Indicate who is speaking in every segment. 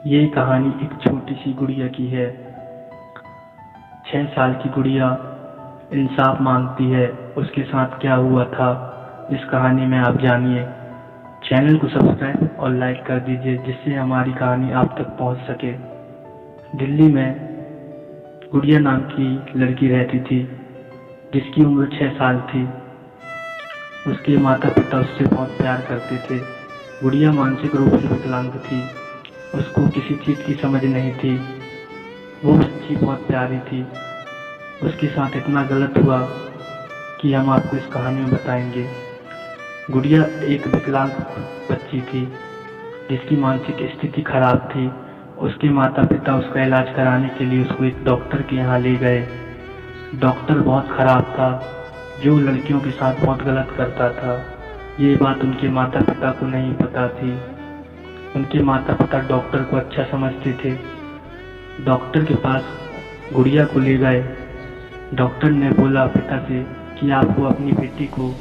Speaker 1: ये कहानी एक छोटी सी गुड़िया की है। 6 साल की गुड़िया इंसाफ मांगती है। उसके साथ क्या हुआ था इस कहानी में आप जानिए। चैनल को सब्सक्राइब और लाइक कर दीजिए जिससे हमारी कहानी आप तक पहुंच सके। दिल्ली में गुड़िया नाम की लड़की रहती थी जिसकी उम्र 6 साल थी। उसके माता पिता उससे बहुत प्यार करते थे। गुड़िया मानसिक रूप से विकलांग थी। उसको किसी चीज़ की समझ नहीं थी। वो बच्ची बहुत प्यारी थी। उसके साथ इतना गलत हुआ कि हम आपको इस कहानी में बताएंगे। गुड़िया एक विकलांग बच्ची थी जिसकी मानसिक स्थिति खराब थी। उसके माता पिता उसका इलाज कराने के लिए उसको एक डॉक्टर के यहाँ ले गए। डॉक्टर बहुत खराब था, जो लड़कियों के साथ बहुत गलत करता था। ये बात उनके माता पिता को नहीं पता थी। उनके माता पिता डॉक्टर को अच्छा समझते थे। डॉक्टर के पास गुड़िया को ले गए। डॉक्टर ने बोला पिता से कि आपको अपनी बेटी को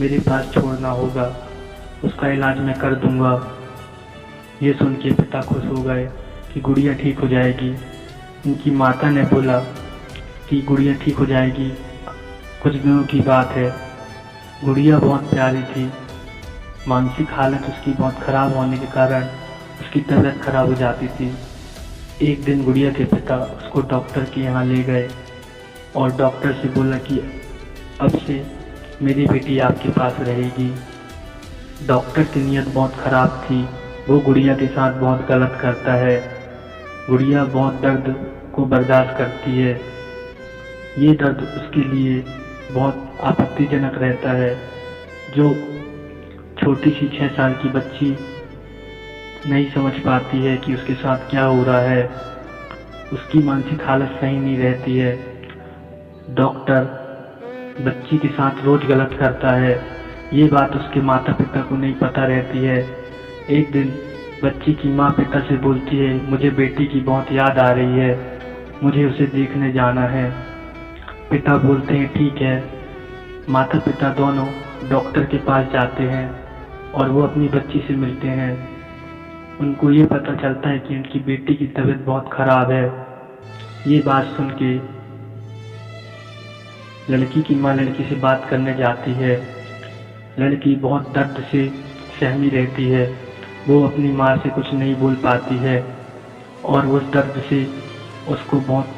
Speaker 1: मेरे पास छोड़ना होगा, उसका इलाज मैं कर दूंगा। ये सुन के पिता खुश हो गए कि गुड़िया ठीक हो जाएगी। उनकी माता ने बोला कि गुड़िया ठीक हो जाएगी, कुछ दिनों की बात है। गुड़िया बहुत प्यारी थी। मानसिक हालत उसकी बहुत खराब होने के कारण उसकी तबीयत खराब हो जाती थी। एक दिन गुड़िया के पिता उसको डॉक्टर के यहाँ ले गए और डॉक्टर से बोला कि अब से मेरी बेटी आपके पास रहेगी। डॉक्टर की नीयत बहुत खराब थी। वो गुड़िया के साथ बहुत गलत करता है। गुड़िया बहुत दर्द को बर्दाश्त करती है। ये दर्द उसके लिए बहुत आपत्तिजनक रहता है। जो छोटी सी 6 साल की बच्ची नहीं समझ पाती है कि उसके साथ क्या हो रहा है। उसकी मानसिक हालत सही नहीं रहती है। डॉक्टर बच्ची के साथ रोज गलत करता है। ये बात उसके माता पिता को नहीं पता रहती है। एक दिन बच्ची की माँ पिता से बोलती है, मुझे बेटी की बहुत याद आ रही है, मुझे उसे देखने जाना है। पिता बोलते हैं ठीक है। माता पिता दोनों डॉक्टर के पास जाते हैं और वो अपनी बच्ची से मिलते हैं। उनको ये पता चलता है कि उनकी बेटी की तबीयत बहुत खराब है। ये बात सुन के लड़की की माँ लड़की से बात करने जाती है। लड़की बहुत दर्द से सहमी रहती है। वो अपनी माँ से कुछ नहीं बोल पाती है और उस दर्द से उसको बहुत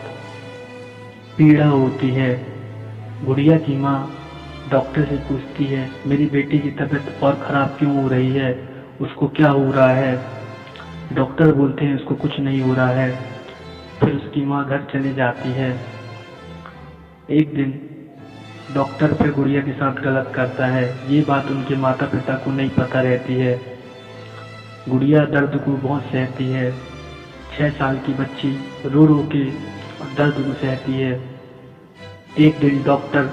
Speaker 1: पीड़ा होती है। गुड़िया की माँ डॉक्टर से पूछती है, मेरी बेटी की तबीयत और ख़राब क्यों हो रही है, उसको क्या हो रहा है। डॉक्टर बोलते हैं उसको कुछ नहीं हो रहा है। फिर उसकी माँ घर चली जाती है। एक दिन डॉक्टर फिर गुड़िया के साथ गलत करता है। ये बात उनके माता पिता को नहीं पता रहती है। गुड़िया दर्द को बहुत सहती है। 6 साल की बच्ची रो रो के दर्द को सहती है। एक दिन डॉक्टर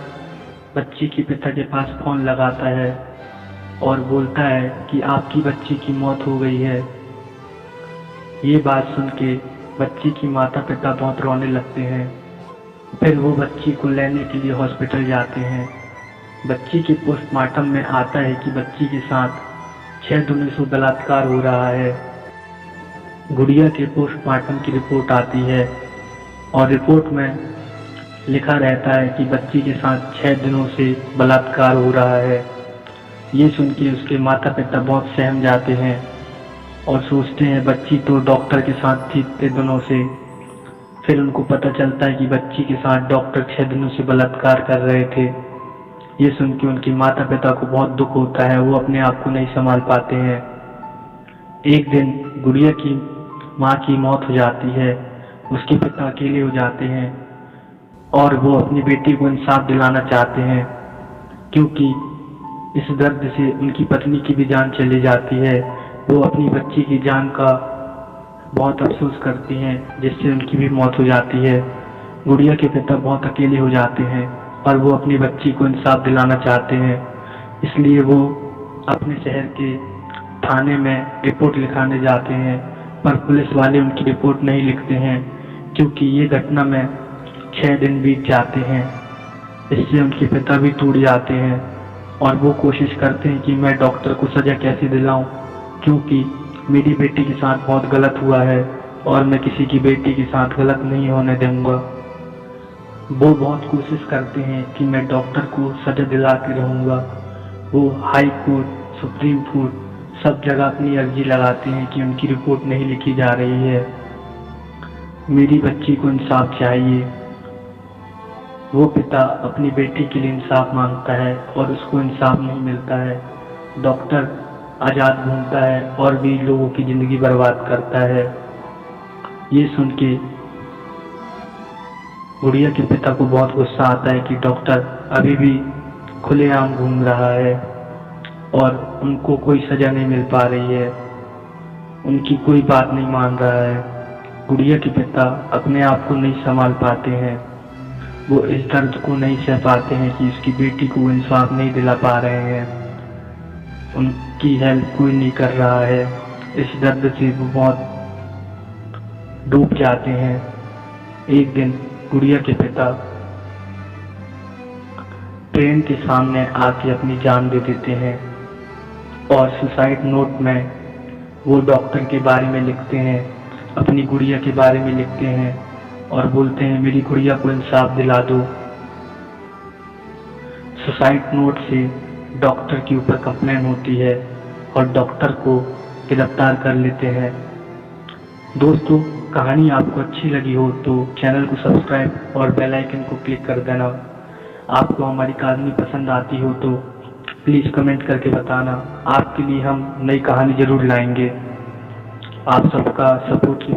Speaker 1: बच्ची के पिता के पास फ़ोन लगाता है और बोलता है कि आपकी बच्ची की मौत हो गई है। ये बात सुन के बच्ची की माता पिता बहुत रोने लगते हैं। फिर वो बच्ची को लेने के लिए हॉस्पिटल जाते हैं। बच्ची के पोस्टमार्टम में आता है कि बच्ची के साथ 6 दिनों से बलात्कार हो रहा है। गुड़िया के पोस्टमार्टम की रिपोर्ट आती है और रिपोर्ट में लिखा रहता है कि बच्ची के साथ 6 दिनों से बलात्कार हो रहा है। ये सुन के उसके माता पिता बहुत सहम जाते हैं और सोचते हैं बच्ची तो डॉक्टर के साथ थी इतने दिनों से। फिर उनको पता चलता है कि बच्ची के साथ डॉक्टर 6 दिनों से बलात्कार कर रहे थे। ये सुन के उनके माता पिता को बहुत दुख होता है। वो अपने आप को नहीं संभाल पाते हैं। एक दिन गुड़िया की माँ की मौत हो जाती है। उसके पिता अकेले हो जाते हैं और वो अपनी बेटी को इंसाफ दिलाना चाहते हैं, क्योंकि इस दर्द से उनकी पत्नी की भी जान चली जाती है। वो अपनी बच्ची की जान का बहुत अफसोस करती हैं, जिससे उनकी भी मौत हो जाती है। गुड़िया के पिता बहुत अकेले हो जाते हैं और वो अपनी बच्ची को इंसाफ दिलाना चाहते हैं। इसलिए वो अपने शहर के थाने में रिपोर्ट लिखाने जाते हैं, पर पुलिस वाले उनकी रिपोर्ट नहीं लिखते हैं, क्योंकि ये घटना में 6 दिन बीत जाते हैं। इससे उनके पिता भी टूट जाते हैं और वो कोशिश करते हैं कि मैं डॉक्टर को सज़ा कैसे दिलाऊं, क्योंकि मेरी बेटी के साथ बहुत गलत हुआ है। और मैं किसी की बेटी के साथ गलत नहीं होने दूंगा। वो बहुत कोशिश करते हैं कि मैं डॉक्टर को सजा दिला के रहूँगा। वो हाई कोर्ट, सुप्रीम कोर्ट सब जगह अपनी अर्जी लगाते हैं कि उनकी रिपोर्ट नहीं लिखी जा रही है। मेरी बच्ची को इंसाफ चाहिए। वो पिता अपनी बेटी के लिए इंसाफ मांगता है और उसको इंसाफ नहीं मिलता है। डॉक्टर आज़ाद घूमता है और भी लोगों की ज़िंदगी बर्बाद करता है। ये सुन के गुड़िया के पिता को बहुत गुस्सा आता है कि डॉक्टर अभी भी खुलेआम घूम रहा है और उनको कोई सज़ा नहीं मिल पा रही है, उनकी कोई बात नहीं मान रहा है। गुड़िया के पिता अपने आप को नहीं संभाल पाते हैं। वो इस दर्द को नहीं सह पाते हैं कि उसकी बेटी को इंसाफ नहीं दिला पा रहे हैं, उनकी हेल्प कोई नहीं कर रहा है। इस दर्द से वो बहुत डूब जाते हैं। एक दिन गुड़िया के पिता ट्रेन के सामने आके अपनी जान दे देते हैं और सुसाइड नोट में वो डॉक्टर के बारे में लिखते हैं, अपनी गुड़िया के बारे में लिखते हैं और बोलते हैं मेरी गुड़िया को इंसाफ दिला दो। सुसाइड नोट से डॉक्टर के ऊपर कंप्लेन होती है और डॉक्टर को गिरफ्तार कर लेते हैं। दोस्तों, कहानी आपको अच्छी लगी हो तो चैनल को सब्सक्राइब और बेल आइकन को क्लिक कर देना। आपको हमारी कहानी पसंद आती हो तो प्लीज़ कमेंट करके बताना। आपके लिए हम नई कहानी ज़रूर लाएंगे। आप सबका सपोर्ट की